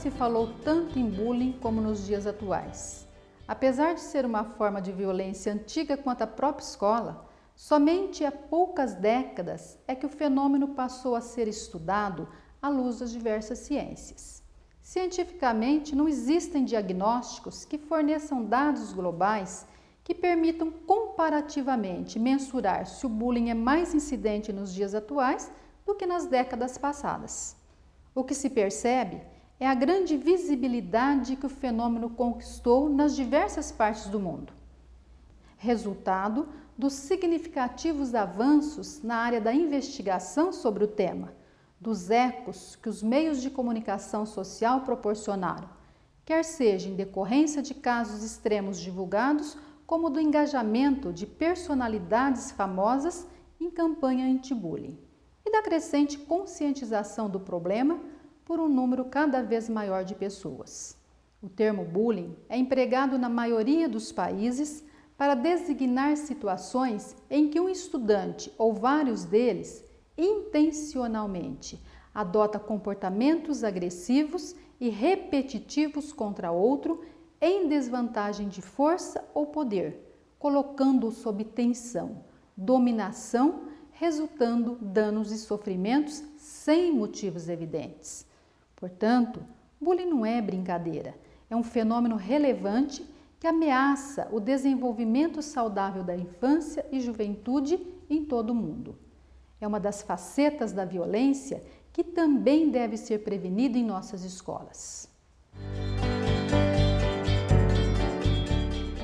se falou tanto em bullying como nos dias atuais. Apesar de ser uma forma de violência antiga quanto a própria escola, somente há poucas décadas é que o fenômeno passou a ser estudado à luz das diversas ciências. Cientificamente, não existem diagnósticos que forneçam dados globais que permitam comparativamente mensurar se o bullying é mais incidente nos dias atuais do que nas décadas passadas. O que se percebe é a grande visibilidade que o fenômeno conquistou nas diversas partes do mundo, resultado dos significativos avanços na área da investigação sobre o tema, dos ecos que os meios de comunicação social proporcionaram, quer seja em decorrência de casos extremos divulgados, como do engajamento de personalidades famosas em campanha anti-bullying, e da crescente conscientização do problema por um número cada vez maior de pessoas. O termo bullying é empregado na maioria dos países para designar situações em que um estudante ou vários deles intencionalmente adota comportamentos agressivos e repetitivos contra outro em desvantagem de força ou poder, colocando-o sob tensão, dominação, resultando danos e sofrimentos sem motivos evidentes. Portanto, bullying não é brincadeira, é um fenômeno relevante que ameaça o desenvolvimento saudável da infância e juventude em todo o mundo. É uma das facetas da violência que também deve ser prevenida em nossas escolas.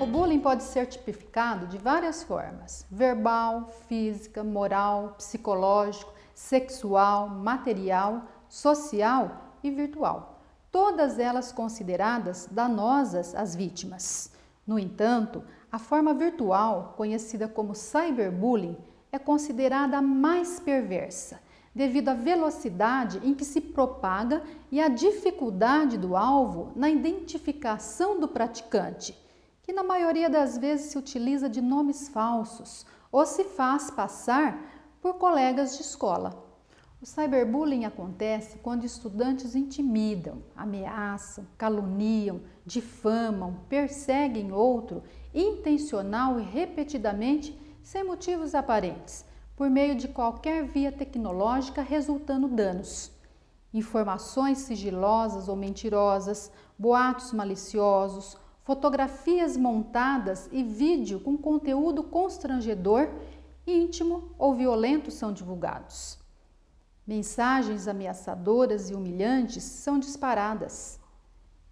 O bullying pode ser tipificado de várias formas: verbal, física, moral, psicológico, sexual, material, social e virtual, todas elas consideradas danosas às vítimas. No entanto, a forma virtual, conhecida como cyberbullying, é considerada a mais perversa, devido à velocidade em que se propaga e à dificuldade do alvo na identificação do praticante, que na maioria das vezes se utiliza de nomes falsos ou se faz passar por colegas de escola. O cyberbullying acontece quando estudantes intimidam, ameaçam, caluniam, difamam, perseguem outro intencional e repetidamente sem motivos aparentes, por meio de qualquer via tecnológica, resultando danos. Informações sigilosas ou mentirosas, boatos maliciosos, fotografias montadas e vídeo com conteúdo constrangedor, íntimo ou violento são divulgados. Mensagens ameaçadoras e humilhantes são disparadas.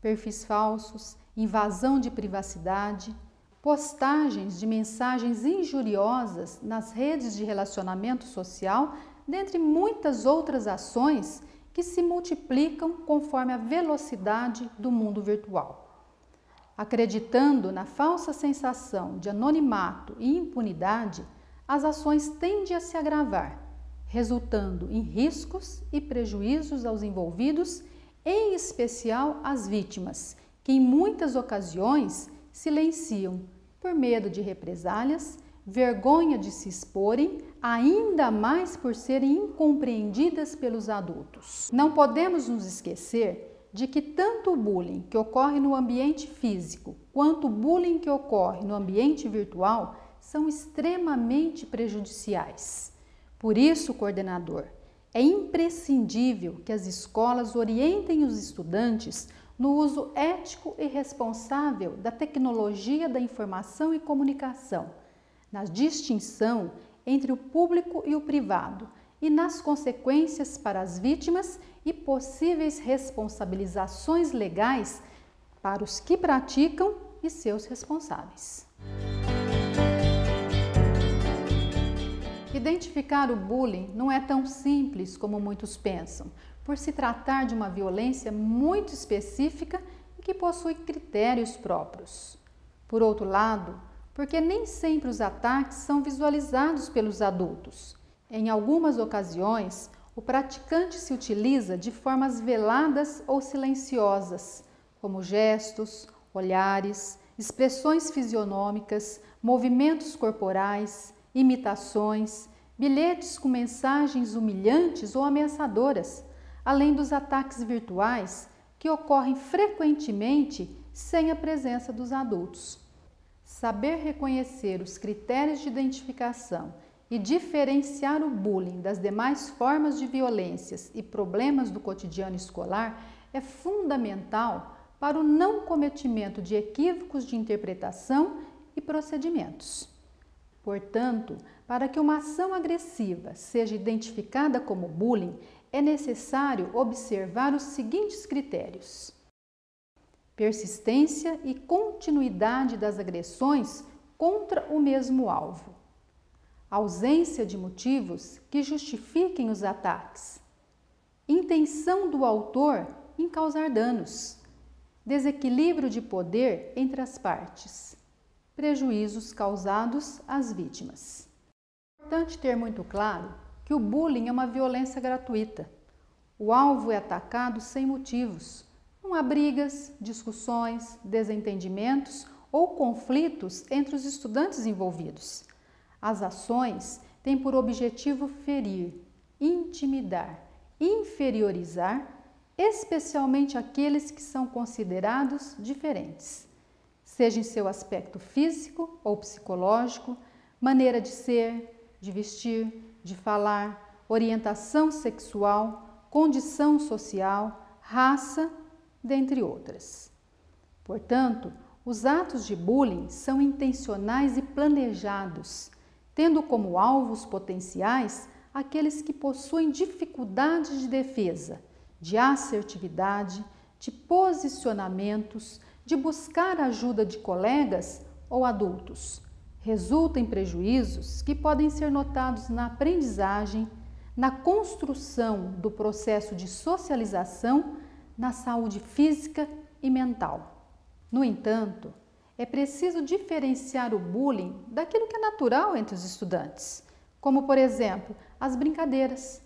Perfis falsos, invasão de privacidade, postagens de mensagens injuriosas nas redes de relacionamento social, dentre muitas outras ações que se multiplicam conforme a velocidade do mundo virtual. Acreditando na falsa sensação de anonimato e impunidade, as ações tendem a se agravar, resultando em riscos e prejuízos aos envolvidos, em especial às vítimas, que em muitas ocasiões silenciam por medo de represálias, vergonha de se exporem, ainda mais por serem incompreendidas pelos adultos. Não podemos nos esquecer de que tanto o bullying que ocorre no ambiente físico quanto o bullying que ocorre no ambiente virtual são extremamente prejudiciais. Por isso, coordenador, é imprescindível que as escolas orientem os estudantes no uso ético e responsável da tecnologia da informação e comunicação, na distinção entre o público e o privado e nas consequências para as vítimas e possíveis responsabilizações legais para os que praticam e seus responsáveis. Identificar o bullying não é tão simples como muitos pensam, por se tratar de uma violência muito específica e que possui critérios próprios. Por outro lado, porque nem sempre os ataques são visualizados pelos adultos. Em algumas ocasiões, o praticante se utiliza de formas veladas ou silenciosas, como gestos, olhares, expressões fisionômicas, movimentos corporais, imitações, bilhetes com mensagens humilhantes ou ameaçadoras, além dos ataques virtuais que ocorrem frequentemente sem a presença dos adultos. Saber reconhecer os critérios de identificação e diferenciar o bullying das demais formas de violências e problemas do cotidiano escolar é fundamental para o não cometimento de equívocos de interpretação e procedimentos. Portanto, para que uma ação agressiva seja identificada como bullying, é necessário observar os seguintes critérios: persistência e continuidade das agressões contra o mesmo alvo, ausência de motivos que justifiquem os ataques, intenção do autor em causar danos, desequilíbrio de poder entre as partes, prejuízos causados às vítimas. É importante ter muito claro que o bullying é uma violência gratuita. O alvo é atacado sem motivos. Não há brigas, discussões, desentendimentos ou conflitos entre os estudantes envolvidos. As ações têm por objetivo ferir, intimidar, inferiorizar, especialmente aqueles que são considerados diferentes, seja em seu aspecto físico ou psicológico, maneira de ser, de vestir, de falar, orientação sexual, condição social, raça, dentre outras. Portanto, os atos de bullying são intencionais e planejados, tendo como alvos potenciais aqueles que possuem dificuldades de defesa, de assertividade, de posicionamentos, de buscar ajuda de colegas ou adultos. Resulta em prejuízos que podem ser notados na aprendizagem, na construção do processo de socialização, na saúde física e mental. No entanto, é preciso diferenciar o bullying daquilo que é natural entre os estudantes, como, por exemplo, as brincadeiras.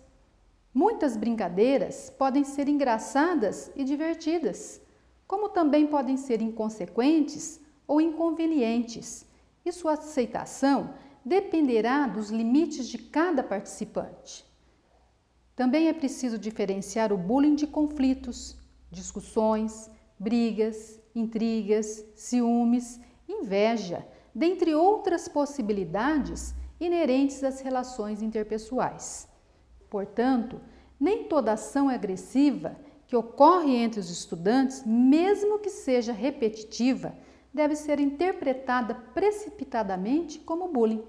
Muitas brincadeiras podem ser engraçadas e divertidas, como também podem ser inconsequentes ou inconvenientes, e sua aceitação dependerá dos limites de cada participante. Também é preciso diferenciar o bullying de conflitos, discussões, brigas, intrigas, ciúmes, inveja, dentre outras possibilidades inerentes às relações interpessoais. Portanto, nem toda ação agressiva que ocorre entre os estudantes, mesmo que seja repetitiva, deve ser interpretada precipitadamente como bullying.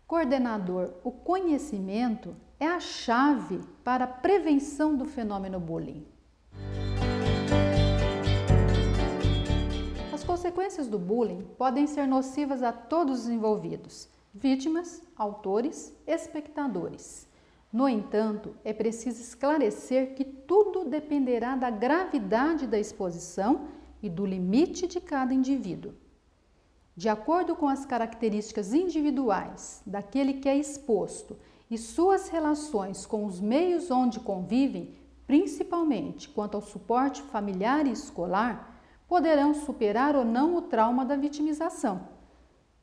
Coordenador, o conhecimento é a chave para a prevenção do fenômeno bullying. As consequências do bullying podem ser nocivas a todos os envolvidos, vítimas, autores, espectadores. No entanto, é preciso esclarecer que tudo dependerá da gravidade da exposição e do limite de cada indivíduo. De acordo com as características individuais daquele que é exposto e suas relações com os meios onde convivem, principalmente quanto ao suporte familiar e escolar, poderão superar ou não o trauma da vitimização.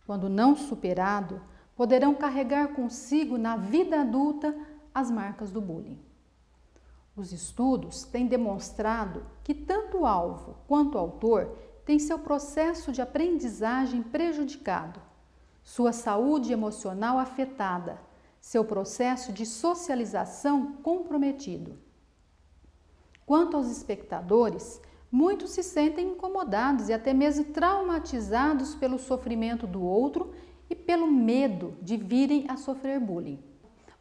Quando não superado, poderão carregar consigo na vida adulta as marcas do bullying. Os estudos têm demonstrado que tanto o alvo quanto o autor têm seu processo de aprendizagem prejudicado, sua saúde emocional afetada, seu processo de socialização comprometido. Quanto aos espectadores, muitos se sentem incomodados e até mesmo traumatizados pelo sofrimento do outro e pelo medo de virem a sofrer bullying.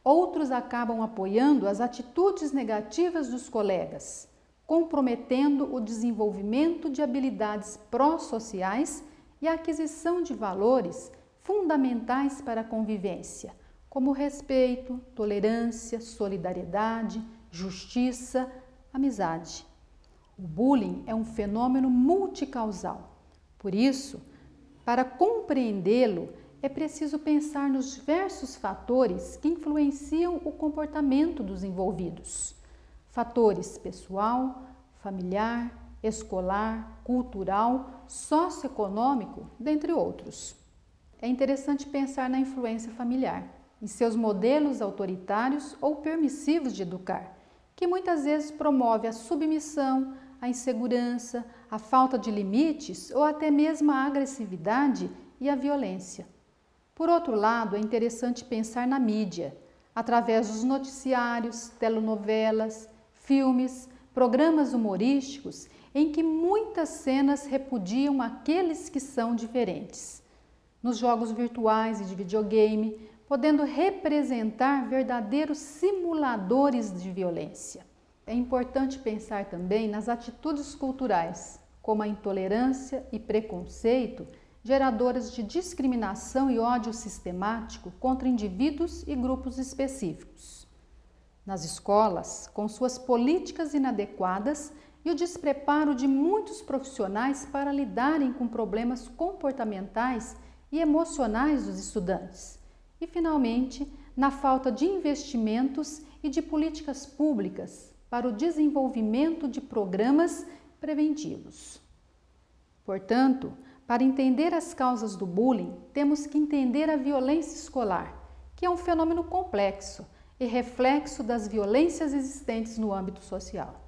Outros acabam apoiando as atitudes negativas dos colegas, comprometendo o desenvolvimento de habilidades pró-sociais e a aquisição de valores fundamentais para a convivência, como respeito, tolerância, solidariedade, justiça, amizade. O bullying é um fenômeno multicausal. Por isso, para compreendê-lo, é preciso pensar nos diversos fatores que influenciam o comportamento dos envolvidos. Fatores pessoal, familiar, escolar, cultural, socioeconômico, dentre outros. É interessante pensar na influência familiar, em seus modelos autoritários ou permissivos de educar, que muitas vezes promove a submissão, a insegurança, a falta de limites ou até mesmo a agressividade e a violência. Por outro lado, é interessante pensar na mídia, através dos noticiários, telenovelas, filmes, programas humorísticos, em que muitas cenas repudiam aqueles que são diferentes. Nos jogos virtuais e de videogame, podendo representar verdadeiros simuladores de violência. É importante pensar também nas atitudes culturais, como a intolerância e preconceito, geradoras de discriminação e ódio sistemático contra indivíduos e grupos específicos. Nas escolas, com suas políticas inadequadas e o despreparo de muitos profissionais para lidarem com problemas comportamentais e emocionais dos estudantes. E, finalmente, na falta de investimentos e de políticas públicas para o desenvolvimento de programas preventivos. Portanto, para entender as causas do bullying, temos que entender a violência escolar, que é um fenômeno complexo e reflexo das violências existentes no âmbito social.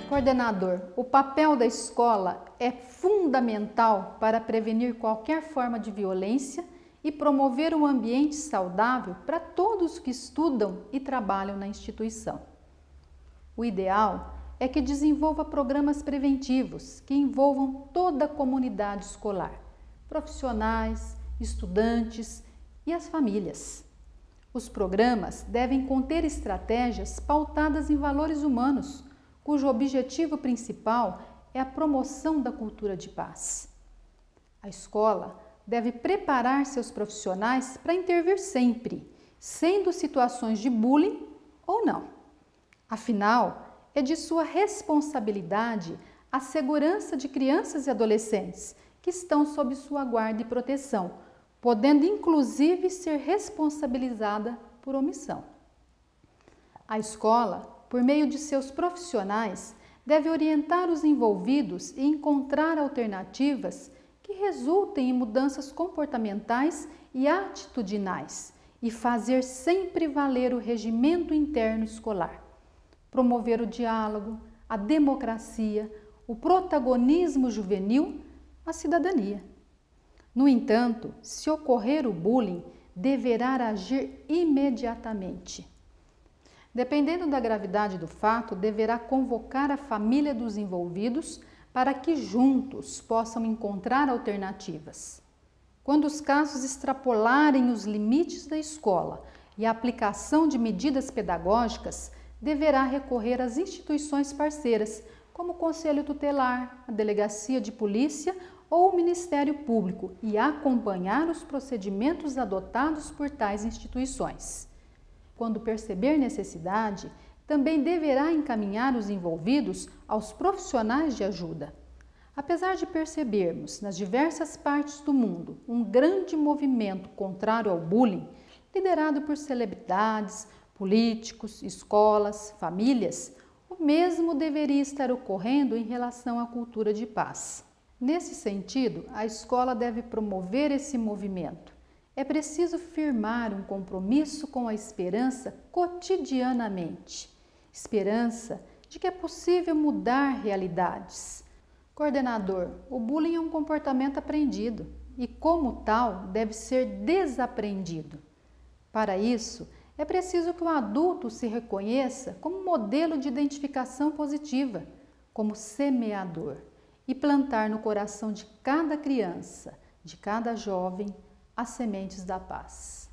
Coordenador, o papel da escola é fundamental para prevenir qualquer forma de violência e promover um ambiente saudável para todos que estudam e trabalham na instituição. O ideal é que desenvolva programas preventivos que envolvam toda a comunidade escolar, profissionais, estudantes e as famílias. Os programas devem conter estratégias pautadas em valores humanos, cujo objetivo principal é a promoção da cultura de paz. A escola deve preparar seus profissionais para intervir sempre, sendo situações de bullying ou não. Afinal, é de sua responsabilidade a segurança de crianças e adolescentes que estão sob sua guarda e proteção, podendo inclusive ser responsabilizada por omissão. A escola, por meio de seus profissionais, deve orientar os envolvidos e encontrar alternativas que resultem em mudanças comportamentais e atitudinais e fazer sempre valer o regimento interno escolar. Promover o diálogo, a democracia, o protagonismo juvenil, a cidadania. No entanto, se ocorrer o bullying, deverá agir imediatamente. Dependendo da gravidade do fato, deverá convocar a família dos envolvidos para que juntos possam encontrar alternativas. Quando os casos extrapolarem os limites da escola e a aplicação de medidas pedagógicas, deverá recorrer às instituições parceiras, como o Conselho Tutelar, a Delegacia de Polícia ou o Ministério Público, e acompanhar os procedimentos adotados por tais instituições. Quando perceber necessidade, também deverá encaminhar os envolvidos aos profissionais de ajuda. Apesar de percebermos nas diversas partes do mundo um grande movimento contrário ao bullying, liderado por celebridades, políticos, escolas, famílias, o mesmo deveria estar ocorrendo em relação à cultura de paz. Nesse sentido, a escola deve promover esse movimento. É preciso firmar um compromisso com a esperança cotidianamente. Esperança de que é possível mudar realidades. Coordenador, o bullying é um comportamento aprendido e, como tal, deve ser desaprendido. Para isso, é preciso que o adulto se reconheça como modelo de identificação positiva, como semeador, e plantar no coração de cada criança, de cada jovem, as sementes da paz.